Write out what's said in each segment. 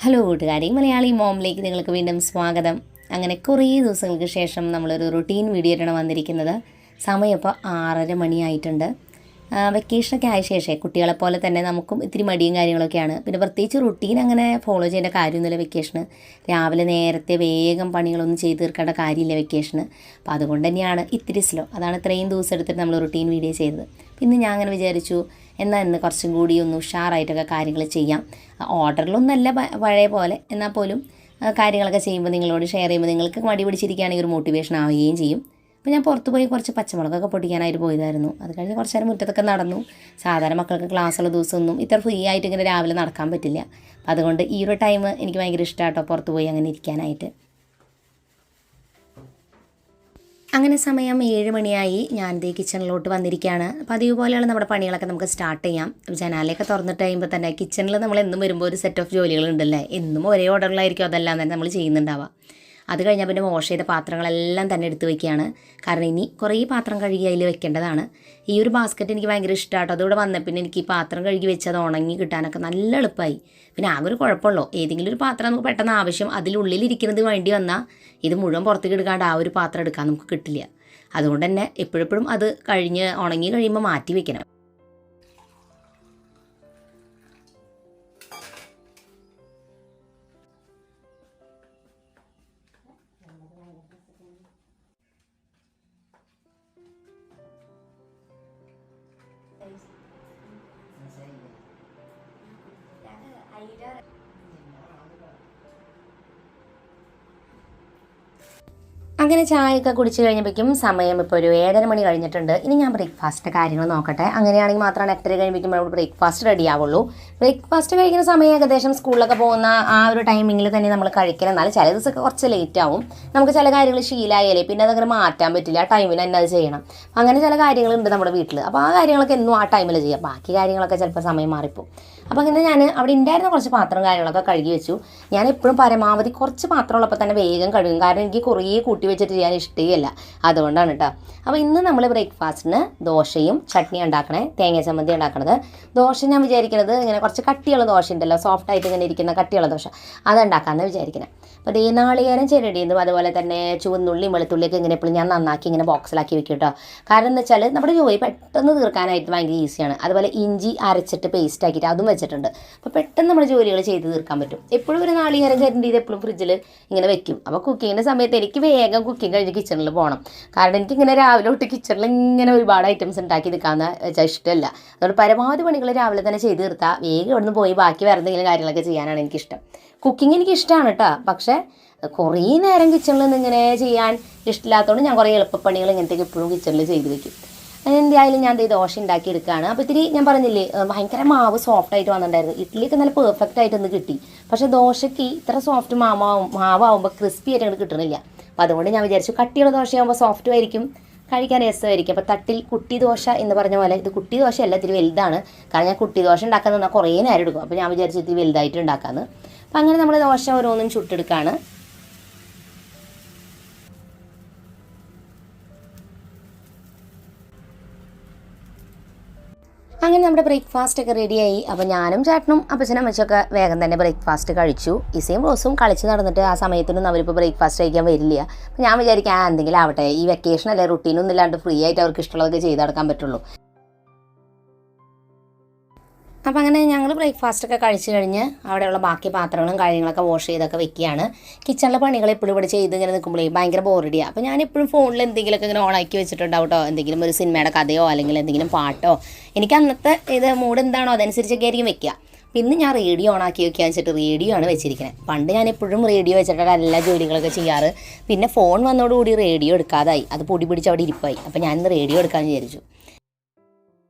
Hello കൂട്ടുകാരി, മലയാളി മോമിലേക്ക് നിങ്ങൾക്ക് വീണ്ടും സ്വാഗതം. അങ്ങനെ കുറേ ദിവസങ്ങൾക്ക് ശേഷം നമ്മളൊരു റുട്ടീൻ വീഡിയോ ആയിട്ടാണ് വന്നിരിക്കുന്നത്. സമയം ഇപ്പോൾ 6:30 മണിയായിട്ടുണ്ട്. വെക്കേഷനൊക്കെ ആയ ശേഷമേ കുട്ടികളെപ്പോലെ തന്നെ നമുക്കും ഇത്തിരി മടിയും കാര്യങ്ങളൊക്കെയാണ്. പിന്നെ പ്രത്യേകിച്ച് റുട്ടീൻ അങ്ങനെ ഫോളോ ചെയ്യേണ്ട കാര്യമൊന്നുമില്ല വെക്കേഷന്. രാവിലെ നേരത്തെ വേഗം പണികളൊന്നും ചെയ്ത് തീർക്കേണ്ട കാര്യമില്ല വെക്കേഷന്. അപ്പോൾ അതുകൊണ്ട് തന്നെയാണ് ഇത്തിരി സ്ലോ. അതാണ് ഇത്രയും ദിവസം എടുത്തിട്ട് നമ്മൾ റുട്ടീൻ വീഡിയോ ചെയ്തത്. പിന്നെ ഞാൻ അങ്ങനെ വിചാരിച്ചു, എന്നാൽ ഇന്ന് കുറച്ചും കൂടി ഒന്ന് ഉഷാറായിട്ടൊക്കെ കാര്യങ്ങൾ ചെയ്യാം. ഓർഡറിലൊന്നല്ല പഴയ പോലെ, എന്നാൽ പോലും കാര്യങ്ങളൊക്കെ ചെയ്യുമ്പോൾ നിങ്ങളോട് ഷെയർ ചെയ്യുമ്പോൾ നിങ്ങൾക്ക് മടി പിടിച്ചിരിക്കുകയാണെങ്കിൽ ഒരു മോട്ടിവേഷൻ ആവുകയും ചെയ്യും. അപ്പോൾ ഞാൻ പുറത്ത് പോയി കുറച്ച് പച്ചമുളകൊക്കെ പൊട്ടിക്കാനായിട്ട് പോയതായിരുന്നു. അത് കഴിഞ്ഞ് കുറച്ച് നേരം മുറ്റത്തൊക്കെ നടന്നു. സാധാരണ മക്കൾക്ക് ക്ലാസ്സുള്ള ദിവസമൊന്നും ഇത്ര ഫ്രീ ആയിട്ട് ഇങ്ങനെ രാവിലെ നടക്കാൻ പറ്റില്ല. അതുകൊണ്ട് ഈ ഒരു ടൈം എനിക്ക് ഭയങ്കര ഇഷ്ടമാട്ടോ, പുറത്ത് പോയി അങ്ങനെ ഇരിക്കാനായിട്ട്. അങ്ങനെ സമയം 7 മണിയായി. ഞാനിതേ കിച്ചണിലോട്ട് വന്നിരിക്കുകയാണ്. അപ്പോൾ അതേപോലെയാണ് നമ്മുടെ പണികളൊക്കെ നമുക്ക് സ്റ്റാർട്ട് ചെയ്യാം. ജനാലയൊക്കെ തുറന്നിട്ട് കഴിയുമ്പോൾ തന്നെ കിച്ചണിൽ നമ്മൾ എന്നും വരുമ്പോൾ ഒരു സെറ്റ് ഓഫ് ജോലികളുണ്ടല്ലേ. എന്നും ഒരേ ഓർഡറിലായിരിക്കും അതെല്ലാം തന്നെ നമ്മൾ ചെയ്യുന്നുണ്ടാവുക. അത് കഴിഞ്ഞാൽ പിന്നെ വാഷ് ചെയ്ത പാത്രങ്ങളെല്ലാം തന്നെ എടുത്ത് വയ്ക്കുകയാണ്. കാരണം ഇനി കുറേ പാത്രം കഴുകി അതിൽ വെക്കേണ്ടതാണ്. ഈ ഒരു ബാസ്ക്കറ്റ് എനിക്ക് ഭയങ്കര ഇഷ്ടമാട്ടോ. അതിവിടെ വന്ന പിന്നെ എനിക്ക് ഈ പാത്രം കഴുകി വെച്ച് അത് ഉണങ്ങി കിട്ടാനൊക്കെ നല്ല എളുപ്പമായി. പിന്നെ ആകെ ഒരു കുഴപ്പമുള്ളൂ, ഏതെങ്കിലും ഒരു പാത്രം നമുക്ക് പെട്ടെന്ന് ആവശ്യം അതിലുള്ളിലിരിക്കുന്നത് വേണ്ടി വന്നാൽ ഇത് മുഴുവൻ പുറത്തേക്ക് എടുക്കാണ്ട് ആ ഒരു പാത്രം എടുക്കാൻ നമുക്ക് കിട്ടില്ല. അതുകൊണ്ട് തന്നെ എപ്പോഴെപ്പോഴും അത് കഴിഞ്ഞ് ഉണങ്ങി കഴിയുമ്പോൾ മാറ്റി വെക്കണം. അങ്ങനെ ചായയൊക്കെ കുടിച്ച് കഴിഞ്ഞപ്പോഴേക്കും സമയം ഇപ്പോൾ ഒരു 7:30 മണി കഴിഞ്ഞിട്ടുണ്ട്. ഇനി ഞാൻ ബ്രേക്ക്ഫാസ്റ്റിൻ്റെ കാര്യങ്ങൾ നോക്കട്ടെ. അങ്ങനെയാണെങ്കിൽ മാത്രമാണ് 8:30 കഴിയുമ്പോഴേക്കും നമ്മൾ ബ്രേക്ക്ഫാസ്റ്റ് റെഡി ആവുള്ളൂ. ബ്രേക്ക്ഫാസ്റ്റ് കഴിക്കുന്ന സമയം ഏകദേശം സ്കൂളിലൊക്കെ പോകുന്ന ആ ഒരു ടൈമിങ്ങിൽ തന്നെ നമ്മൾ കഴിക്കണം. എന്നാലും ചില ദിവസമൊക്കെ കുറച്ച് ലേറ്റ് ആവും. നമുക്ക് ചില കാര്യങ്ങൾ ശീലമായാലേ പിന്നെ അതങ്ങനെ മാറ്റാൻ പറ്റില്ല. ആ ടൈമിന് തന്നെ അത് ചെയ്യണം. അങ്ങനെ ചില കാര്യങ്ങളുണ്ട് നമ്മുടെ വീട്ടിൽ. അപ്പോൾ ആ കാര്യങ്ങളൊക്കെ എന്നും ആ ടൈമിൽ ചെയ്യാം. ബാക്കി കാര്യങ്ങളൊക്കെ ചിലപ്പോൾ സമയം മാറിപ്പോവും. അപ്പോൾ അങ്ങനെ ഞാൻ അവിടെ ഉണ്ടായിരുന്ന കുറച്ച് പാത്രം കാര്യങ്ങളൊക്കെ കഴുകി വെച്ചു. ഞാൻ എപ്പോഴും പരമാവധി കുറച്ച് പാത്രം ഉള്ളപ്പോൾ തന്നെ വേഗം കഴുകും. കാരണം എനിക്ക് കുറേ കൂട്ടി വെച്ചിട്ട് ചെയ്യാൻ ഇഷ്ടമല്ല. അതുകൊണ്ടാണ് കേട്ടോ. അപ്പോൾ ഇന്ന് നമ്മൾ ബ്രേക്ക്ഫാസ്റ്റിന് ദോശയും ചട്നി ഉണ്ടാക്കണേ, തേങ്ങ ചമ്മന്തി ഉണ്ടാക്കണത്. ദോശ ഞാൻ വിചാരിക്കുന്നത് ഇങ്ങനെ കുറച്ച് കട്ടിയുള്ള ദോശ ഉണ്ടല്ലോ, സോഫ്റ്റായിട്ട് ഇങ്ങനെ ഇരിക്കുന്ന കട്ടിയുള്ള ദോശ, അതുണ്ടാക്കാമെന്ന് വിചാരിക്കുന്നത്. അപ്പോൾ ഈ നാളികേരം ചിരടിയെന്നും അതുപോലെ തന്നെ ചുവന്നുള്ളിയും വെളുത്തുള്ളിയൊക്കെ ഇങ്ങനെ എപ്പോഴും ഞാൻ നന്നാക്കി ഇങ്ങനെ ബോക്സിലാക്കി വെക്കും കേട്ടോ. കാരണം എന്ന് വെച്ചാൽ നമ്മുടെ ജോലി പെട്ടെന്ന് തീർക്കാനായിട്ട് ഭയങ്കര ഈസിയാണ്. അതുപോലെ ഇഞ്ചി അരച്ചിട്ട് പേസ്റ്റ് ആക്കിയിട്ട് അതും വെച്ചിട്ടുണ്ട്. അപ്പോൾ പെട്ടെന്ന് നമ്മുടെ ജോലികൾ ചെയ്ത് തീർക്കാൻ പറ്റും. എപ്പോഴും ഒരു നാളികേരം ചിരണ്ടി ഇത് എപ്പോഴും ഫ്രിഡ്ജിൽ ഇങ്ങനെ വെക്കും. അപ്പോൾ കുക്കിങ്ങിൻ്റെ സമയത്ത് എനിക്ക് വേഗം കുക്കിംഗ് കഴിഞ്ഞ് കിച്ചണിൽ പോകണം. കാരണം എനിക്കിങ്ങനെ രാവിലെ തൊട്ട് കിച്ചണിൽ ഇങ്ങനെ ഒരുപാട് ഐറ്റംസ് ഉണ്ടാക്കി നിൽക്കാമെന്ന് വെച്ചാൽ ഇഷ്ടമല്ല. അതുകൊണ്ട് പരമാവധി പണികൾ രാവിലെ തന്നെ ചെയ്ത് തീർത്താൽ വേഗം ഇവിടുന്ന് പോയി ബാക്കി വേറെ എന്തെങ്കിലും കാര്യങ്ങളൊക്കെ ചെയ്യാനാണ് എനിക്കിഷ്ടം. കുക്കിംഗ് എനിക്ക് ഇഷ്ടമാണ് കേട്ടോ. പക്ഷേ കുറേ നേരം കിച്ചണിൽ നിന്ന് ഇങ്ങനെ ചെയ്യാൻ ഇഷ്ടമില്ലാത്തതുകൊണ്ട് ഞാൻ കുറേ എളുപ്പപ്പണികൾ ഇങ്ങനത്തേക്ക് എപ്പോഴും കിച്ചണിൽ ചെയ്ത് വെക്കും. എന്തായാലും ഞാൻ ദോശ ഉണ്ടാക്കി എടുക്കുകയാണ്. അപ്പോൾ ഇത്തിരി ഞാൻ പറഞ്ഞില്ലേ, ഭയങ്കര മാവ് സോഫ്റ്റായിട്ട് വന്നിട്ടുണ്ടായിരുന്നു. ഇഡ്ഡലിയൊക്കെ നല്ല പെർഫെക്റ്റ് ആയിട്ടൊന്ന് കിട്ടി. പക്ഷേ ദോശയ്ക്ക് ഇത്ര സോഫ്റ്റ് മാവാകുമ്പോൾ ക്രിസ്പി ആയിട്ട് അങ്ങോട്ട് കിട്ടണില്ല. അപ്പോൾ അതുകൊണ്ട് ഞാൻ വിചാരിച്ചു കട്ടിയുള്ള ദോശയാകുമ്പോൾ സോഫ്റ്റും ആയിരിക്കും, കഴിക്കാൻ രസമായിരിക്കും. അപ്പോൾ തട്ടിൽ കുട്ടി ദോശ എന്ന് പറഞ്ഞ പോലെ ഇത് കുട്ടി ദോശയല്ല, ഇത്തിരി വലുതാണ്. കാരണം ഞാൻ കുട്ടി ദോശ ഉണ്ടാക്കാൻ നിന്നാൽ കുറേ നേരം എടുക്കും. അപ്പോൾ ഞാൻ വിചാരിച്ചു ഇത്തിരി വലുതായിട്ട് ഉണ്ടാക്കാമെന്ന്. അപ്പോൾ അങ്ങനെ നമ്മൾ ദോശ ഓരോന്നും ചുട്ടെടുക്കുകയാണ്. അങ്ങനെ നമ്മുടെ ബ്രേക്ക്ഫാസ്റ്റ് ഒക്കെ റെഡിയായി. അപ്പോൾ ഞാനും ചേട്ടനും അപ്പച്ചനും അമ്മച്ചൊക്കെ വേഗം തന്നെ ബ്രേക്ക്ഫാസ്റ്റ് കഴിച്ചു. ഇസയും റോസും കളിച്ച് നടന്നിട്ട് ആ സമയത്തൊന്നും അവരിപ്പോൾ ബ്രേക്ക്ഫാസ്റ്റ് കഴിക്കാൻ വരില്ല. അപ്പോൾ ഞാൻ വിചാരിക്കാം എന്തെങ്കിലും ആവട്ടെ, ഈ വെക്കേഷനല്ലേ, റുട്ടീനൊന്നും ഇല്ലാണ്ട് ഫ്രീ ആയിട്ട് അവർക്ക് ഇഷ്ടമുള്ളതൊക്കെ ചെയ്ത് നടക്കാൻ പറ്റുള്ളൂ. അപ്പോൾ അങ്ങനെ ഞങ്ങൾ ബ്രേക്ക്ഫാസ്റ്റൊക്കെ കഴിച്ച് കഴിഞ്ഞ് അവിടെയുള്ള ബാക്കി പാത്രങ്ങളും കാര്യങ്ങളൊക്കെ വാഷ് ചെയ്തൊക്കെ വെക്കുകയാണ്. കിച്ചണിലെ പണികൾ എപ്പോഴും ഇവിടെ ചെയ്ത് ഇങ്ങനെ നിൽക്കുമ്പോഴേ ഭയങ്കര ബോറടിയാണ്. അപ്പോൾ ഞാനെപ്പോഴും ഫോണിൽ എന്തെങ്കിലുമൊക്കെ ഇങ്ങനെ ഓണാക്കി വെച്ചിട്ടുണ്ടാവും കേട്ടോ. എന്തെങ്കിലും ഒരു സിനിമയുടെ കഥയോ അല്ലെങ്കിൽ എന്തെങ്കിലും പാട്ടോ, എനിക്ക് അന്നത്തെ ഇത് മൂഡ് എന്താണോ അതനുസരിച്ചൊക്കെ ആയിരിക്കും വെക്കുക. പിന്നെ ഞാൻ റേഡിയോ ഓണാക്കി വെക്കുക വെച്ചിട്ട് റേഡിയോ ആണ് വെച്ചിരിക്കുന്നത്. പണ്ട് ഞാൻ എപ്പോഴും റേഡിയോ വെച്ചിട്ടാണ് എല്ലാ ജോലികളൊക്കെ ചെയ്യാറ്. പിന്നെ ഫോൺ വന്നതോടുകൂടി റേഡിയോ എടുക്കാതായി, അത് പൊടി പിടിച്ച് അവിടെ ഇരിപ്പായി. അപ്പോൾ ഞാനിന്ന് റേഡിയോ എടുക്കാമെന്ന് വിചാരിച്ചു.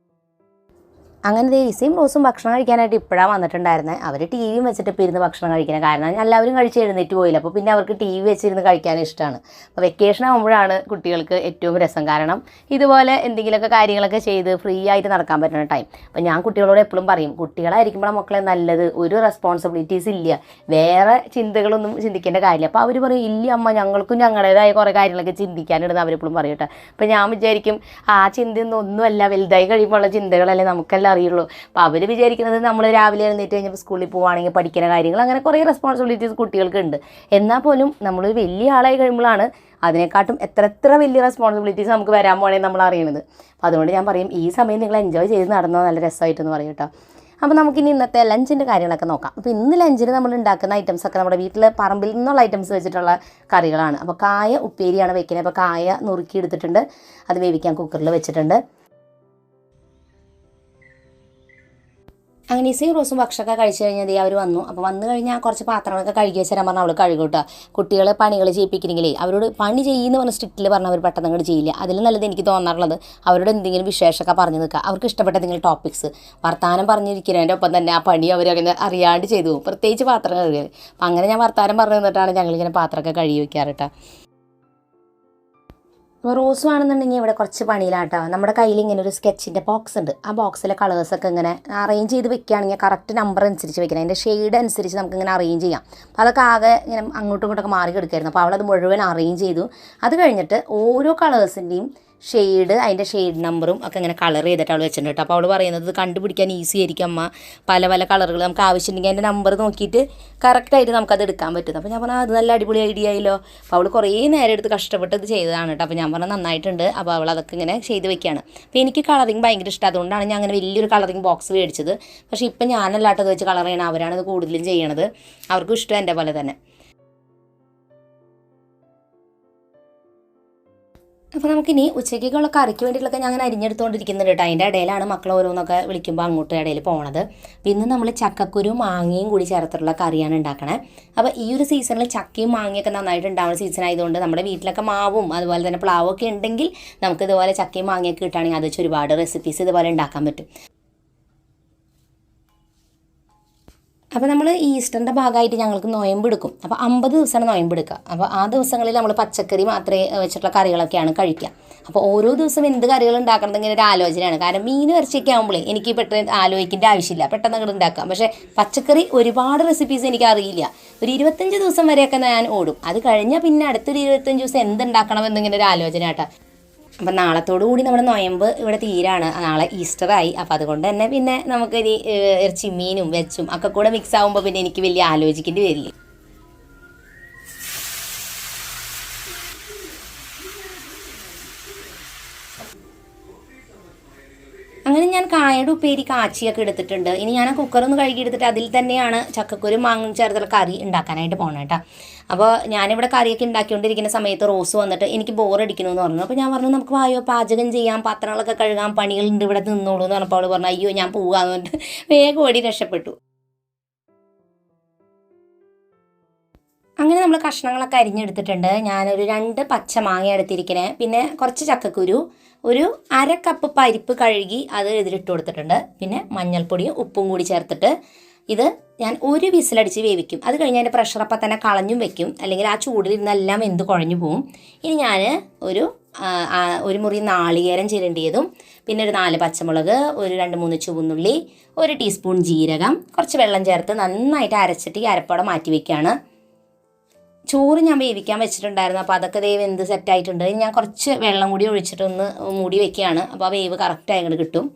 അങ്ങനെ ഈസിയും റോസും ഭക്ഷണം കഴിക്കാനായിട്ട് ഇപ്പോഴാണ് വന്നിട്ടുണ്ടായിരുന്നത്. അവർ ടി വിയും വെച്ചിട്ട് ഇപ്പോൾ ഇരുന്ന് ഭക്ഷണം കഴിക്കണം. കാരണം എല്ലാവരും കഴിച്ച് എഴുന്നേറ്റ് പോയില്ല. അപ്പോൾ പിന്നെ അവർക്ക് ടി വി വെച്ചിരുന്ന് കഴിക്കാൻ ഇഷ്ടമാണ്. അപ്പോൾ വെക്കേഷൻ ആകുമ്പോഴാണ് കുട്ടികൾക്ക് ഏറ്റവും രസം. കാരണം ഇതുപോലെ എന്തെങ്കിലുമൊക്കെ കാര്യങ്ങളൊക്കെ ചെയ്ത് ഫ്രീ ആയിട്ട് നടക്കാൻ പറ്റുന്ന ടൈം. അപ്പോൾ ഞാൻ കുട്ടികളോട് എപ്പോഴും പറയും, കുട്ടികളായിരിക്കുമ്പോഴാണ് മക്കളെ നല്ലത്, ഒരു റെസ്പോൺസിബിലിറ്റീസ് ഇല്ല, വേറെ ചിന്തകളൊന്നും ചിന്തിക്കേണ്ട കാര്യമില്ല. അപ്പോൾ അവർ പറയും, ഇല്ല അമ്മ, ഞങ്ങൾക്കും ഞങ്ങളുടേതായ കുറേ കാര്യങ്ങളൊക്കെ ചിന്തിക്കാനിടുന്ന അവരെപ്പോഴും പറയും കേട്ടോ. അപ്പോൾ ഞാൻ വിചാരിക്കും ആ ചിന്തയൊന്നും ഒന്നുമല്ല, വലുതായി കഴിയുമ്പോഴുള്ള ചിന്തകളല്ലേ നമുക്കെല്ലാം അറിയുള്ളൂ. അപ്പോൾ അവർ വിചാരിക്കുന്നത് നമ്മൾ രാവിലെ എഴുന്നേറ്റ് കഴിഞ്ഞപ്പോൾ സ്കൂളിൽ പോവുകയാണെങ്കിൽ പഠിക്കുന്ന കാര്യങ്ങൾ അങ്ങനെ കുറേ റെസ്പോൺസിബിലിറ്റീസ് കുട്ടികൾക്കുണ്ട്. എന്നാൽ പോലും നമ്മൾ വലിയ ആളായി കഴിയുമ്പോഴാണ് അതിനെക്കാട്ടും എത്ര വലിയ റെസ്പോൺസിബിലിറ്റീസ് നമുക്ക് വരാൻ പോകണേ നമ്മൾ അറിയണത്. അപ്പോൾ അതുകൊണ്ട് ഞാൻ പറയും ഈ സമയം നിങ്ങൾ എൻജോയ് ചെയ്ത് നടന്നോ, നല്ല രസമായിട്ടെന്ന് പറയും കേട്ടോ. അപ്പോൾ നമുക്കിനി ഇന്നത്തെ ലഞ്ചിൻ്റെ കാര്യങ്ങളൊക്കെ നോക്കാം. അപ്പോൾ ഇന്ന് ലഞ്ചിന് നമ്മൾ ഉണ്ടാക്കുന്ന ഐറ്റംസൊക്കെ നമ്മുടെ വീട്ടിൽ പറമ്പിൽ നിന്നുള്ള ഐറ്റംസ് വെച്ചിട്ടുള്ള കറികളാണ്. അപ്പോൾ കായ ഉപ്പേരിയാണ് വെക്കുന്നത്. അപ്പോൾ കായ നുറുക്കി എടുത്തിട്ടുണ്ട്, അത് വേവിക്കാൻ കുക്കറിൽ വെച്ചിട്ടുണ്ട്. അങ്ങനെ ഈസയും റോസും ഭക്ഷണമൊക്കെ കഴിച്ച് കഴിഞ്ഞാൽ അവർ വന്നു. അപ്പോൾ വന്നു കഴിഞ്ഞാൽ കുറച്ച് പാത്രങ്ങളൊക്കെ കഴുകി വെച്ചാൽ പറഞ്ഞാൽ അവൾ കഴുകും കേട്ടോ. കുട്ടികളെ പണികൾ ചെയ്യിപ്പിക്കണമെങ്കിലേ അവരോട് പണി ചെയ്യുന്ന പറഞ്ഞ സ്ട്രിക്റ്റിൽ പറഞ്ഞാൽ അവർ പെട്ടെന്ന് അങ്ങോട്ട് ചെയ്യില്ല. അതിൽ നല്ലത് എനിക്ക് തോന്നാറുള്ളത് അവരോട് എന്തെങ്കിലും വിശേഷമൊക്കെ പറഞ്ഞു നിൽക്കുക, അവർക്ക് ഇഷ്ടപ്പെട്ട എന്തെങ്കിലും ടോപ്പിക്സ് വർത്താനം പറഞ്ഞിരിക്കുന്നതിൻ്റെ ഒപ്പം തന്നെ ആ പണി അവരങ്ങനെ അറിയാണ്ട് ചെയ്തു പോകും, പ്രത്യേകിച്ച് പാത്രം കഴുകൽ. അപ്പം അങ്ങനെ ഞാൻ വർത്താനം പറഞ്ഞു നിന്നിട്ടാണ് ഞങ്ങളിങ്ങനെ പാത്രമൊക്കെ കഴുകി വയ്ക്കാറ് കേട്ടോ. അപ്പോൾ റോസും ആണെന്നുണ്ടെങ്കിൽ ഇവിടെ കുറച്ച് പണിയിലാട്ടോ. നമ്മുടെ കയ്യിൽ ഇങ്ങനെ ഒരു സ്കെച്ചിൻ്റെ ബോക്സ് ഉണ്ട്. ആ ബോക്സിലെ കളേഴ്സൊക്കെ ഇങ്ങനെ അറേഞ്ച് ചെയ്ത് വെക്കുകയാണെങ്കിൽ കറക്റ്റ് നമ്പർ അനുസരിച്ച് വെക്കണം, അതിൻ്റെ ഷെയ്ഡ് അനുസരിച്ച് നമുക്കിങ്ങനെ അറേഞ്ച് ചെയ്യാം. അപ്പോൾ അതൊക്കെ ആകെ ഇങ്ങനെ അങ്ങോട്ടും ഇങ്ങോട്ടൊക്കെ മാറി കിടക്കുമായിരുന്നു. അപ്പോൾ അവളത് മുഴുവൻ അറേഞ്ച് ചെയ്തു. അത് കഴിഞ്ഞിട്ട് ഓരോ കളേഴ്സിൻ്റെയും ഷെയ്ഡ്, അതിൻ്റെ ഷെയ്ഡ് നമ്പറും ഒക്കെ ഇങ്ങനെ കളർ ചെയ്തിട്ട് അവൾ വെച്ചിട്ടുണ്ട് കേട്ടോ. അപ്പോൾ അവൾ പറയുന്നത് കണ്ടുപിടിക്കാൻ ഈസി ആയിരിക്കും അമ്മ, പല കളറുകൾ നമുക്ക് ആവശ്യമുണ്ടെങ്കിൽ അതിൻ്റെ നമ്പർ നോക്കിയിട്ട് കറക്റ്റായിട്ട് നമുക്കത് എടുക്കാൻ പറ്റും. അപ്പോൾ ഞാൻ പറഞ്ഞാൽ അത് നല്ല അടിപൊളി ഐഡിയ ആയല്ലോ. അപ്പോൾ അവൾ കുറേ നേരം എടുത്ത് കഷ്ടപ്പെട്ട് ഇത് ചെയ്തതാണ് കേട്ടോ. അപ്പോൾ ഞാൻ പറഞ്ഞാൽ നന്നായിട്ടുണ്ട്. അപ്പോൾ അവൾ അതൊക്കെ ഇങ്ങനെ ചെയ്ത് വെക്കുകയാണ്. അപ്പോൾ എനിക്ക് കളറിങ് ഭയങ്കര ഇഷ്ടം, അതുകൊണ്ടാണ് ഞാൻ അങ്ങനെ വലിയൊരു കളറിങ് ബോക്സ് മേടിച്ചത്. പക്ഷേ ഇപ്പം ഞാനല്ലാട്ടത് വെച്ച് കളർ ചെയ്യണം, അവരാണ് ഇത് കൂടുതലും ചെയ്യണത്. അവർക്കും ഇഷ്ടം എൻ്റെ പോലെ തന്നെ. അപ്പോൾ നമുക്കിനി ഉച്ചയ്ക്കുള്ള കറിക്ക് വേണ്ടിയിട്ടുള്ളതൊക്കെ ഞാൻ അങ്ങനെ അരിഞ്ഞെടുത്തുകൊണ്ടിരിക്കുന്നുണ്ട് കേട്ടോ. അതിൻ്റെ ഇടയിലാണ് മക്കൾ ഓരോന്നൊക്കെ വിളിക്കുമ്പോൾ അങ്ങോട്ട് ഇടയിൽ പോണത്. ഇന്ന് നമ്മൾ ചക്കക്കുരു മാങ്ങയും കൂടി ചേർത്തിട്ടുള്ള കറിയാണ് ഉണ്ടാക്കണേ. അപ്പോൾ ഈ ഒരു സീസണിൽ ചക്കയും മാങ്ങയൊക്കെ നന്നായിട്ട് ഉണ്ടാവുന്ന സീസൺ ആയതുകൊണ്ട് നമ്മുടെ വീട്ടിലൊക്കെ മാവും അതുപോലെ തന്നെ പ്ലാവൊക്കെ ഉണ്ടെങ്കിൽ നമുക്ക് ഇതുപോലെ ചക്കയും മാങ്ങയൊക്കെ കിട്ടുകയാണെങ്കിൽ അത് വെച്ച് ഒരുപാട് റെസിപ്പീസ് ഇതുപോലെ ഉണ്ടാക്കാൻ പറ്റും. അപ്പോൾ നമ്മൾ ഈസ്റ്ററിൻ്റെ ഭാഗമായിട്ട് ഞങ്ങൾക്ക് നൊയമ്പെടുക്കും. അപ്പോൾ 50 ദിവസമാണ് നൊയമ്പെടുക്കുക. അപ്പോൾ ആ ദിവസങ്ങളിൽ നമ്മൾ പച്ചക്കറി മാത്രമേ വെച്ചിട്ടുള്ള കറികളൊക്കെയാണ് കഴിക്കുക. അപ്പോൾ ഓരോ ദിവസം എന്ത് കറികൾ ഉണ്ടാക്കണം ഇങ്ങനെ ഒരു ആലോചനയാണ്. കാരണം മീൻ ഇറച്ചിയൊക്കെ ആകുമ്പോഴേ എനിക്ക് പെട്ടെന്ന് ആലോചിക്കേണ്ട ആവശ്യമില്ല, പെട്ടെന്ന് അങ്ങോട്ട് ഉണ്ടാക്കാം. പക്ഷേ പച്ചക്കറി ഒരുപാട് റെസിപ്പീസ് എനിക്ക് അറിയില്ല. ഒരു 25 ദിവസം വരെയൊക്കെ ഞാൻ ഓടും. അത് കഴിഞ്ഞാൽ പിന്നെ അടുത്തൊരു 25 ദിവസം എന്തുണ്ടാക്കണം എന്നിങ്ങനെ ഒരു ആലോചന കേട്ടോ. അപ്പം നാളത്തോടു കൂടി നമ്മുടെ നൊയമ്പ് ഇവിടെ തീരാണ്. നാളെ ഈസ്റ്ററായി. അപ്പോൾ അതുകൊണ്ട് തന്നെ പിന്നെ നമുക്ക് ഇനി ഇറച്ചി മീനും വെച്ചും ഒക്കെ കൂടെ മിക്സ് ആകുമ്പോൾ പിന്നെ എനിക്ക് വലിയ ആലോചിക്കേണ്ടി വരില്ല. അങ്ങനെ ഞാൻ കായയുടെ ഉപ്പേരി കാച്ചിയൊക്കെ എടുത്തിട്ടുണ്ട്. ഇനി ഞാൻ ആ കുക്കറൊന്ന് കഴുകി എടുത്തിട്ട് അതിൽ തന്നെയാണ് ചക്കക്കുരു മാങ്ങ ചേർത്തുള്ള കറി ഉണ്ടാക്കാനായിട്ട് പോകണം കേട്ടോ. അപ്പോൾ ഞാനിവിടെ കറിയൊക്കെ ഉണ്ടാക്കിക്കൊണ്ടിരിക്കുന്ന സമയത്ത് റോസ് വന്നിട്ട് എനിക്ക് ബോറടിക്കണമെന്ന് പറഞ്ഞു. അപ്പോൾ ഞാൻ പറഞ്ഞു നമുക്ക് വായോ പാചകം ചെയ്യാം, പാത്രങ്ങളൊക്കെ കഴുകാം, പണികളുണ്ട് ഇവിടെ നിന്നോളൂ എന്ന് പറഞ്ഞപ്പോൾ അവൾ പറഞ്ഞു അയ്യോ ഞാൻ പോകാമെന്ന് പറഞ്ഞിട്ട് വേഗം ഓടി രക്ഷപ്പെട്ടു. അങ്ങനെ നമ്മൾ കഷ്ണങ്ങളൊക്കെ അരിഞ്ഞെടുത്തിട്ടുണ്ട്. ഞാനൊരു 2 പച്ചമാങ്ങ എടുത്തിരിക്കണേ, പിന്നെ കുറച്ച് ചക്കക്കുരു, ഒരു 1/2 കപ്പ് പരിപ്പ് കഴുകി അത് ഇതിലിട്ട് കൊടുത്തിട്ടുണ്ട്. പിന്നെ മഞ്ഞൾപ്പൊടിയും ഉപ്പും കൂടി ചേർത്തിട്ട് ഇത് ഞാൻ ഒരു വിസിലടിച്ച് വേവിക്കും. അത് കഴിഞ്ഞ് അതിൻ്റെ പ്രഷർ അപ്പം തന്നെ കളഞ്ഞും വെക്കും, അല്ലെങ്കിൽ ആ ചൂടിലിരുന്നെല്ലാം എന്ത് കുഴഞ്ഞു പോവും. ഇനി ഞാൻ ഒരു മുറി നാളികേരം ചിരണ്ടിയതും, പിന്നെ ഒരു 4 പച്ചമുളക്, ഒരു 2-3 ചുവന്നുള്ളി, 1 ടീസ്പൂൺ ജീരകം, കുറച്ച് വെള്ളം ചേർത്ത് നന്നായിട്ട് അരച്ചിട്ട് ഈ അരപ്പോടെ മാറ്റി വയ്ക്കുകയാണ്. ചോറ് ഞാൻ വേവിക്കാൻ വെച്ചിട്ടുണ്ടായിരുന്നു. അപ്പോൾ അതൊക്കെ വെന്ത് സെറ്റായിട്ടുണ്ട്. ഞാൻ കുറച്ച് വെള്ളം കൂടി ഒഴിച്ചിട്ടൊന്ന് മൂടി വെക്കുകയാണ്. അപ്പോൾ ആ വേവ് കറക്റ്റായി അങ്ങോട്ട് കിട്ടും.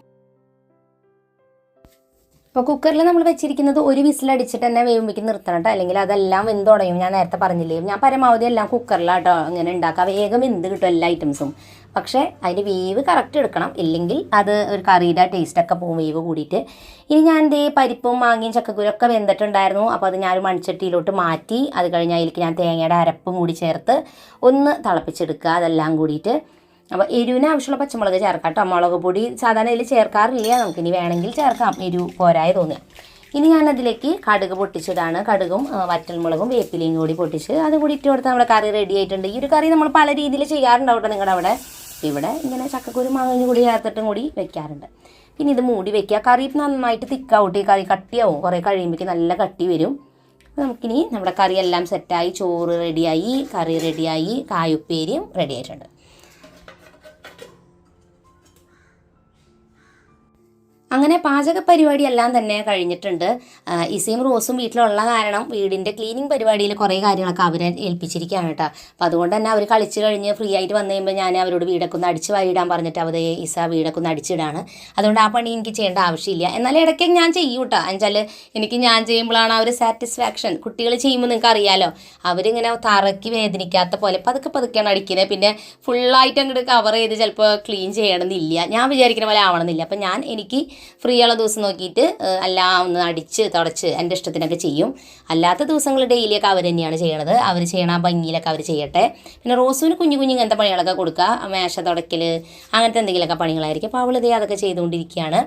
അപ്പോൾ കുക്കറിൽ നമ്മൾ വെച്ചിരിക്കുന്നത് ഒരു വിസിലടിച്ചിട്ട് തന്നെ വേവിക്ക് നിർത്തണം കേട്ടോ, അല്ലെങ്കിൽ അതെല്ലാം വെന്ത് തുടങ്ങും. ഞാൻ നേരത്തെ പറഞ്ഞില്ലേ, ഞാൻ പരമാവധി എല്ലാം കുക്കറിലാട്ടോ ഇങ്ങനെ ഉണ്ടാക്കുക, വേഗം വെന്ത് കിട്ടും എല്ലാ ഐറ്റംസും. പക്ഷേ അതിൻ്റെ വേവ് കറക്റ്റ് എടുക്കണം, ഇല്ലെങ്കിൽ അത് ഒരു കറിയുടെ ടേസ്റ്റൊക്കെ പോകും വേവ് കൂടിയിട്ട്. ഇനി ഞാൻ പരിപ്പും മാങ്ങയും ചക്കക്കുരൊക്കെ വെന്തിട്ടുണ്ടായിരുന്നു. അപ്പോൾ അത് ഞാൻ മൺചട്ടിയിലോട്ട് മാറ്റി, അത് കഴിഞ്ഞ് അതിലേക്ക് ഞാൻ തേങ്ങയുടെ അരപ്പും കൂടി ചേർത്ത് ഒന്ന് തിളപ്പിച്ചെടുക്കുക അതെല്ലാം കൂടിയിട്ട്. അപ്പോൾ എരിവിന് ആവശ്യമുള്ള പച്ചമുളക് ചേർക്കാം കേട്ടോ. മുളക് പൊടി സാധാരണ ഇതിൽ ചേർക്കാറില്ല, നമുക്കിനി വേണമെങ്കിൽ ചേർക്കാം എരിവ് പോരായി തോന്നുക. ഇനി ഞാനതിലേക്ക് കടുക് പൊട്ടിച്ചിടാണ്. കടുകും വറ്റൽമുളകും വേപ്പിലയും കൂടി പൊട്ടിച്ച് അത് കൂടി ഇട്ട് കൊടുത്താൽ നമ്മുടെ കറി റെഡി ആയിട്ടുണ്ട്. ഈ ഒരു കറി നമ്മൾ പല രീതിയിൽ ചെയ്യാറുണ്ടാവും കേട്ടോ നിങ്ങളുടെ അവിടെ. ഇവിടെ ഇങ്ങനെ ചക്കക്കുരു മാങ്ങയും കൂടി ചേർത്തിട്ടും കൂടി വെക്കാറുണ്ട്. പിന്നെ ഇത് മൂടി വെക്കുക. കറി നന്നായിട്ട് തിക്കാവട്ടെ, കറി കട്ടിയാവും, കുറേ കഴിയുമ്പോഴേക്കും നല്ല കട്ടി വരും. നമുക്കിനി നമ്മുടെ കറിയെല്ലാം സെറ്റായി, ചോറ് റെഡിയായി, കറി റെഡിയായി, കായുപ്പേരിയും റെഡി ആയിട്ടുണ്ട്. അങ്ങനെ പാചക പരിപാടിയെല്ലാം തന്നെ കഴിഞ്ഞിട്ടുണ്ട്. ഇസയും റോസും വീട്ടിലുള്ള കാരണം വീടിൻ്റെ ക്ലീനിങ് പരിപാടിയിൽ കുറേ കാര്യങ്ങളൊക്കെ അവരെ ഏൽപ്പിച്ചിരിക്കുകയാണ് കേട്ടോ. അപ്പോൾ അതുകൊണ്ട് തന്നെ അവർ കളിച്ച് കഴിഞ്ഞ് ഫ്രീ ആയിട്ട് വന്നു കഴിയുമ്പോൾ ഞാൻ അവരോട് വീടൊക്കെ ഒന്ന് അടിച്ച് വാരിടാൻ പറഞ്ഞിട്ട് അവർ ഇസ വീടൊക്കെ ഒന്ന് അടിച്ചിടാണ്. അതുകൊണ്ട് ആ പണി എനിക്ക് ചെയ്യേണ്ട ആവശ്യമില്ല. എന്നാലും ഇടയ്ക്ക് ഞാൻ ചെയ്യും കേട്ടോ. എന്നുവെച്ചാൽ എനിക്ക് ഞാൻ ചെയ്യുമ്പോഴാണ് ആ ഒരു സാറ്റിസ്ഫാക്ഷൻ. കുട്ടികൾ ചെയ്യുമ്പോൾ നിങ്ങൾക്ക് അറിയാമല്ലോ, അവരിങ്ങനെ തറയ്ക്ക് വേദനിക്കാത്ത പോലെ പതുക്കെ പതുക്കെയാണ് അടിക്കുന്നത്. പിന്നെ ഫുള്ളായിട്ട് അങ്ങോട്ട് കവർ ചെയ്ത് ചിലപ്പോൾ ക്ലീൻ ചെയ്യണമെന്നില്ല, ഞാൻ വിചാരിക്കുന്ന പോലെ ആവണമെന്നില്ല. അപ്പം ഞാൻ എനിക്ക് ഫ്രീ ഉള്ള ദിവസം നോക്കിയിട്ട് എല്ലാം ഒന്ന് അടിച്ച് തുടച്ച് എൻ്റെ ഇഷ്ടത്തിനൊക്കെ ചെയ്യും. അല്ലാത്ത ദിവസങ്ങൾ ഡെയിലിയൊക്കെ അവർ തന്നെയാണ് ചെയ്യണത്. അവർ ചെയ്യണ ആ ഭംഗിയിലൊക്കെ അവർ ചെയ്യട്ടെ. പിന്നെ റോസുവിന് കുഞ്ഞു കുഞ്ഞു ഇങ്ങനത്തെ പണികളൊക്കെ കൊടുക്കുക, മേശ തുടയ്ക്കൽ അങ്ങനത്തെ എന്തെങ്കിലുമൊക്കെ പണികളായിരിക്കും. അപ്പോൾ അവളിതേ അതൊക്കെ ചെയ്തുകൊണ്ടിരിക്കുകയാണ്.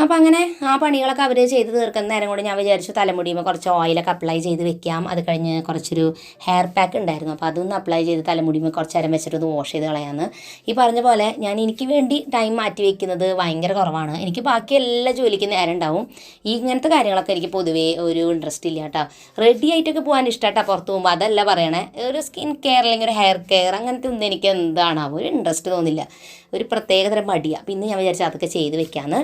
അപ്പോൾ അങ്ങനെ ആ പണികളൊക്കെ അവർ ചെയ്ത് തീർക്കുന്ന നേരം കൊണ്ട് ഞാൻ വിചാരിച്ചു തലമുടിയുമ്പോൾ കുറച്ച് ഓയിലൊക്കെ അപ്ലൈ ചെയ്ത് വെക്കാം. അത് കഴിഞ്ഞ് കുറച്ചൊരു ഹെയർ പാക്ക് ഉണ്ടായിരുന്നു, അപ്പോൾ അതൊന്ന് അപ്ലൈ ചെയ്ത് തലമുടിയുമ്പോൾ കുറച്ച് നേരം വെച്ചിട്ടൊന്ന് വാഷ് ചെയ്ത് കളയാമെന്ന്. ഈ പറഞ്ഞ പോലെ ഞാൻ എനിക്ക് വേണ്ടി ടൈം മാറ്റി വയ്ക്കുന്നത് ഭയങ്കര കുറവാണ്. എനിക്ക് ബാക്കി എല്ലാ ജോലിക്കും നേരം ഉണ്ടാവും. ഈ ഇങ്ങനത്തെ കാര്യങ്ങളൊക്കെ എനിക്ക് പൊതുവേ ഒരു ഇൻട്രസ്റ്റ് ഇല്ല കേട്ടോ. റെഡി ആയിട്ടൊക്കെ പോകാൻ ഇഷ്ടമായിട്ടാണ് പുറത്ത് പോകുമ്പോൾ, അതല്ല പറയണേ. ഒരു സ്കിൻ കെയർ അല്ലെങ്കിൽ ഒരു ഹെയർ കെയർ അങ്ങനത്തെ ഒന്നും എനിക്ക് എന്താണാവോ ഒരു ഇൻട്രസ്റ്റ് തോന്നില്ല, ഒരു പ്രത്യേകതരം മടിയാണ്. പിന്നെ ഞാൻ വിചാരിച്ചു അതൊക്കെ ചെയ്ത് വെക്കാമെന്ന്.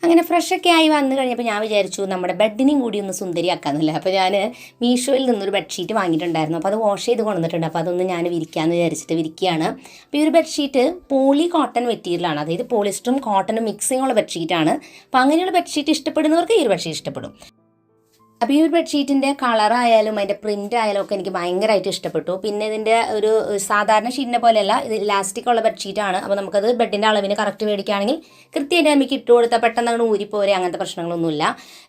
അങ്ങനെ ഫ്രഷൊക്കെ ആയി വന്നു കഴിഞ്ഞപ്പോൾ ഞാൻ വിചാരിച്ചു നമ്മുടെ ബെഡിനെയും കൂടി ഒന്ന് സുന്ദരിയാക്കാമെന്നില്ല. അപ്പോൾ ഞാൻ മീഷോയിൽ നിന്നൊരു ബെഡ്ഷീറ്റ് വാങ്ങിയിട്ടുണ്ടായിരുന്നു. അപ്പോൾ അത് വാഷ് ചെയ്ത് കൊണ്ടുവന്നിട്ടുണ്ട്. അപ്പോൾ അതൊന്ന് ഞാൻ വിരിക്കാമെന്ന് വിചാരിച്ചിട്ട് വിരിക്കുകയാണ്. അപ്പോൾ ഈ ഒരു ബെഡ്ഷീറ്റ് പോളി കോട്ടൺ മെറ്റീരിയലാണ്, അതായത് പോളിസ്റ്ററും കോട്ടണും മിക്സിങ് ഉള്ള ബെഡ്ഷീറ്റാണ്. അപ്പോൾ അങ്ങനെയുള്ള ബെഡ്ഷീറ്റ് ഇഷ്ടപ്പെടുന്നവർക്ക് ഈ ഒരു ബെഡ്ഷീറ്റ് ഇഷ്ടപ്പെടും. അപ്പോൾ ഈ ഒരു ബെഡ്ഷീറ്റിൻ്റെ കളറായാലും അതിൻ്റെ പ്രിൻ്റ് ആയാലും ഒക്കെ എനിക്ക് ഭയങ്കരമായിട്ട് ഇഷ്ടപ്പെട്ടു. പിന്നെ ഇതിൻ്റെ ഒരു സാധാരണ ഷീറ്റിനെ പോലെയല്ല, ഇത് ഇലാസ്റ്റിക് ഉള്ള ബെഡ്ഷീറ്റാണ്. അപ്പോൾ നമുക്കത് ബെഡിൻ്റെ അളവിന് കറക്റ്റ് മേടിക്കുകയാണെങ്കിൽ കൃത്യമായിട്ട് നമുക്ക് ഇട്ട് കൊടുത്താൽ പെട്ടെന്ന് അങ്ങോട്ട് ഊരിപ്പോരെ, അങ്ങനത്തെ പ്രശ്നങ്ങളൊന്നുമില്ല.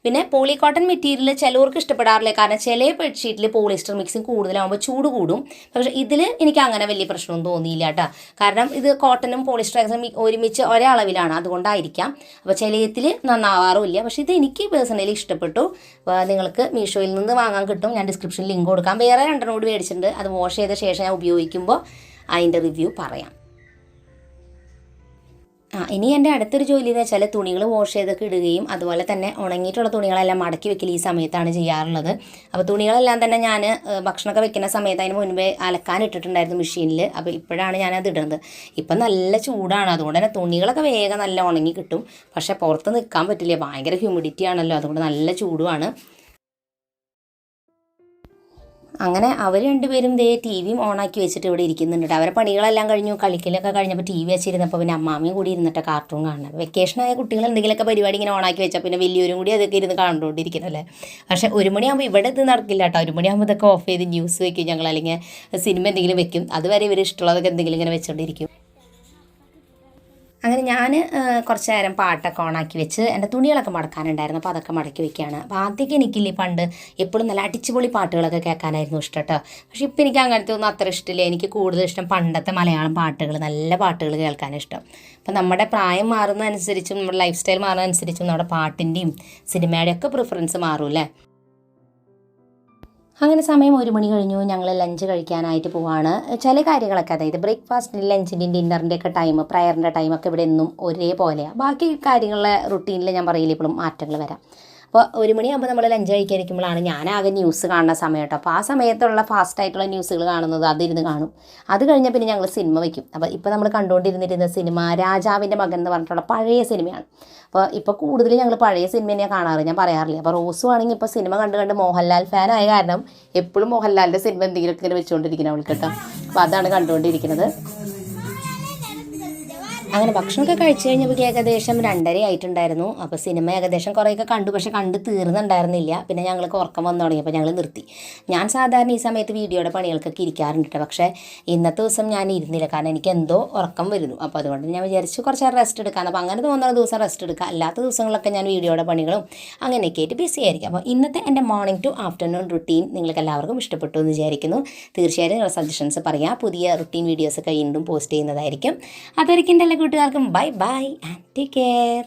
പിന്നെ പോളി കോട്ടൺ മെറ്റീരിയൽ ചിലവർക്ക് ഇഷ്ടപ്പെടാറില്ല, കാരണം ചില ബെഡ്ഷീറ്റിൽ പോളിസ്റ്റർ മിക്സിങ് കൂടുതലാകുമ്പോൾ ചൂട് കൂടും. പക്ഷേ ഇതിൽ എനിക്ക് അങ്ങനെ വലിയ പ്രശ്നമൊന്നും തോന്നിയില്ല കേട്ടോ. കാരണം ഇത് കോട്ടനും പോളിസ്റ്ററും ഒരുമിച്ച് ഒരേ അളവിലാണ്, അതുകൊണ്ടായിരിക്കാം. അപ്പോൾ ചിലത്തിൽ നന്നാവാറുമില്ല. പക്ഷേ ഇത് എനിക്ക് പേഴ്സണലി ഇഷ്ടപ്പെട്ടു. നിങ്ങൾക്ക് മീഷോയിൽ നിന്ന് വാങ്ങാൻ കിട്ടും, ഞാൻ ഡിസ്ക്രിപ്ഷനിൽ ലിങ്ക് കൊടുക്കാം. വേറെ 2 കൂടി മേടിച്ചിട്ടുണ്ട്, അത് വാഷ് ചെയ്ത ശേഷം ഞാൻ ഉപയോഗിക്കുമ്പോൾ അതിൻ്റെ റിവ്യൂ പറയാം. ഇനി എൻ്റെ അടുത്തൊരു ജോലി എന്ന് വെച്ചാൽ തുണികൾ വാഷ് ചെയ്തൊക്കെ ഇടുകയും അതുപോലെ തന്നെ ഉണങ്ങിയിട്ടുള്ള തുണികളെല്ലാം മടക്കി വെക്കൽ ഈ സമയത്താണ് ചെയ്യാറുള്ളത്. അപ്പോൾ തുണികളെല്ലാം തന്നെ ഞാൻ ഭക്ഷണമൊക്കെ വെക്കുന്ന സമയത്ത് അതിന് മുൻപേ അലക്കാൻ ഇട്ടിട്ടുണ്ടായിരുന്നു മെഷീനിൽ. അപ്പോൾ ഇപ്പോഴാണ് ഞാനത് ഇടുന്നത്. ഇപ്പം നല്ല ചൂടാണ്, അതുകൊണ്ട് തന്നെ തുണികളൊക്കെ വേഗം നല്ല ഉണങ്ങി കിട്ടും. പക്ഷേ പുറത്ത് നിൽക്കാൻ പറ്റില്ല, ഭയങ്കര ഹ്യൂമിഡിറ്റി ആണല്ലോ, അതുകൊണ്ട് നല്ല ചൂടുമാണ്. അങ്ങനെ അവർ രണ്ടുപേരും ടി വിയും ഓണാക്കി വെച്ചിട്ട് ഇവിടെ ഇരിക്കുന്നുണ്ട്. അവരെ പണികളെല്ലാം കഴിഞ്ഞു, കളിക്കലൊക്കെ കഴിഞ്ഞപ്പോൾ ടി വി വെച്ചിരുന്നപ്പോൾ പിന്നെ അമ്മാമ്മയും കൂടി ഇരുന്നിട്ട് കാർട്ടൂൺ കാണണം. വെക്കേഷനായ കുട്ടികൾ എന്തെങ്കിലുമൊക്കെ പരിപാടി ഇങ്ങനെ ഓണാക്കി വെച്ചാൽ പിന്നെ വലിയവരും കൂടി അതൊക്കെ ഇരുന്ന് കണ്ടുകൊണ്ടിരിക്കുന്നല്ലേ. പക്ഷേ 1 മണിയാകുമ്പോൾ ഇവിടെ ഇത് നടക്കില്ല കേട്ടോ. 1 മണിയാകുമ്പോൾ ഇതൊക്കെ ഓഫ് ചെയ്ത് ന്യൂസ് വെക്കും ഞങ്ങൾ, അല്ലെങ്കിൽ സിനിമ എന്തെങ്കിലും വെക്കും. അതുവരെ ഇവർ ഇഷ്ടമുള്ളതൊക്കെ എന്തെങ്കിലും ഇങ്ങനെ വെച്ചുകൊണ്ടിരിക്കും. അങ്ങനെ ഞാൻ കുറച്ച് നേരം പാട്ടൊക്കെ ഓണാക്കി വെച്ച് എൻ്റെ തുണികളൊക്കെ മടക്കാനുണ്ടായിരുന്നു, അപ്പോൾ അതൊക്കെ മടക്കി വെക്കുകയാണ്. അപ്പോൾ ആദ്യമൊക്കെ എനിക്കില്ലേ പണ്ട് എപ്പോഴും നല്ല അടിച്ചുപൊളി പാട്ടുകളൊക്കെ കേൾക്കാനായിരുന്നു ഇഷ്ടം കേട്ടോ. പക്ഷേ ഇപ്പോൾ എനിക്ക് അങ്ങനത്തെ ഒന്നും അത്ര ഇഷ്ടമില്ല. എനിക്ക് കൂടുതൽ ഇഷ്ടം പണ്ടത്തെ മലയാളം പാട്ടുകൾ, നല്ല പാട്ടുകൾ കേൾക്കാനിഷ്ടം. അപ്പോൾ നമ്മുടെ പ്രായം മാറുന്നതനുസരിച്ചും നമ്മുടെ ലൈഫ് സ്റ്റൈൽ മാറുന്നതനുസരിച്ചും നമ്മുടെ പാട്ടിൻ്റെയും സിനിമയുടെയും ഒക്കെ പ്രിഫറൻസ് മാറും അല്ലേ. അങ്ങനെ സമയം 1 മണി കഴിഞ്ഞു, ഞങ്ങൾ ലഞ്ച് കഴിക്കാനായിട്ട് പോവാണ്. ചില കാര്യങ്ങളൊക്കെ, അതായത് ബ്രേക്ക്ഫാസ്റ്റിൻ്റെ ലഞ്ചിൻ്റെയും ഡിന്നറിൻ്റെ ഒക്കെ ടൈം, പ്രയറിൻ്റെ ടൈമൊക്കെ ഇവിടെ എന്നും ഒരേപോലെയാണ്. ബാക്കി കാര്യങ്ങളിലെ റുട്ടീനിൽ ഞാൻ പറയില്ല ഇപ്പോഴും മാറ്റങ്ങൾ വരാം. അപ്പോൾ 1 മണിയാകുമ്പോൾ നമ്മൾ ലഞ്ച് കഴിക്കാനിരിക്കുമ്പോഴാണ് ഞാനാകെ ന്യൂസ് കാണുന്ന സമയം കേട്ടോ. അപ്പോൾ ആ സമയത്തുള്ള ഫാസ്റ്റായിട്ടുള്ള ന്യൂസുകൾ കാണുന്നത് അതിരുന്ന് കാണും. അത് കഴിഞ്ഞാൽ പിന്നെ ഞങ്ങൾ സിനിമ വയ്ക്കും. അപ്പോൾ ഇപ്പോൾ നമ്മൾ കണ്ടുകൊണ്ടിരുന്നിരുന്ന സിനിമ രാജാവിൻ്റെ മകൻ എന്ന് പറഞ്ഞിട്ടുള്ള പഴയ സിനിമയാണ്. അപ്പോൾ ഇപ്പോൾ കൂടുതൽ ഞങ്ങൾ പഴയ സിനിമ തന്നെയാണ് കാണാറ്, ഞാൻ പറയാറില്ല. അപ്പോൾ റോസും ആണെങ്കിൽ ഇപ്പോൾ സിനിമ കണ്ട് മോഹൻലാൽ ഫാനായ കാരണം എപ്പോഴും മോഹൻലാലിൻ്റെ സിനിമ എന്തെങ്കിലുമൊക്കെ ഇങ്ങനെ വെച്ചുകൊണ്ടിരിക്കണം അവൾക്ക് കേട്ടോ. അപ്പോൾ അതാണ് കണ്ടുകൊണ്ടിരിക്കുന്നത്. അങ്ങനെ ഭക്ഷണമൊക്കെ കഴിച്ച് കഴിഞ്ഞപ്പോൾ ഏകദേശം 2:30 ആയിട്ടുണ്ടായിരുന്നു. അപ്പോൾ സിനിമ ഏകദേശം കുറേയൊക്കെ കണ്ടു, പക്ഷേ കണ്ട് തീർന്നുണ്ടായിരുന്നില്ല. പിന്നെ ഞങ്ങൾക്ക് ഉറക്കം വന്നു തുടങ്ങിയപ്പോൾ ഞങ്ങൾ നിർത്തി. ഞാൻ സാധാരണ ഈ സമയത്ത് വീഡിയോയുടെ പണികൾക്കൊക്കെ ഇരിക്കാറുണ്ട് കേട്ടോ. പക്ഷേ ഇന്നത്തെ ദിവസം ഞാൻ ഇരുന്നില്ല, കാരണം എനിക്ക് എന്തോ ഉറക്കം വരുന്നു. അപ്പോൾ അതുകൊണ്ട് ഞാൻ വിചാരിച്ചു കുറച്ച് നേരം റെസ്റ്റ് എടുക്കാം. അപ്പോൾ അങ്ങനെ തോന്നുന്ന ദിവസം റെസ്റ്റ് എടുക്കുക, അല്ലാത്ത ദിവസങ്ങളൊക്കെ ഞാൻ വീഡിയോയുടെ പണികളും അങ്ങനെയൊക്കെ ആയിട്ട് ബിസി ആയിരിക്കും. അപ്പോൾ ഇന്നത്തെ എൻ്റെ മോർണിംഗ് ടു ആഫ്റ്റർനൂൺ റുട്ടീൻ നിങ്ങൾക്ക് എല്ലാവർക്കും ഇഷ്ടപ്പെട്ടു എന്ന് വിചാരിക്കുന്നു. തീർച്ചയായിട്ടും നിങ്ങളുടെ സജഷൻസ് പറയാം. പുതിയ റുട്ടീൻ വീഡിയോസൊക്കെ വീണ്ടും പോസ്റ്റ് ചെയ്യുന്നതായിരിക്കും. അതൊരിക്കും കൂട്ടുകാർക്കും bye bye and take care.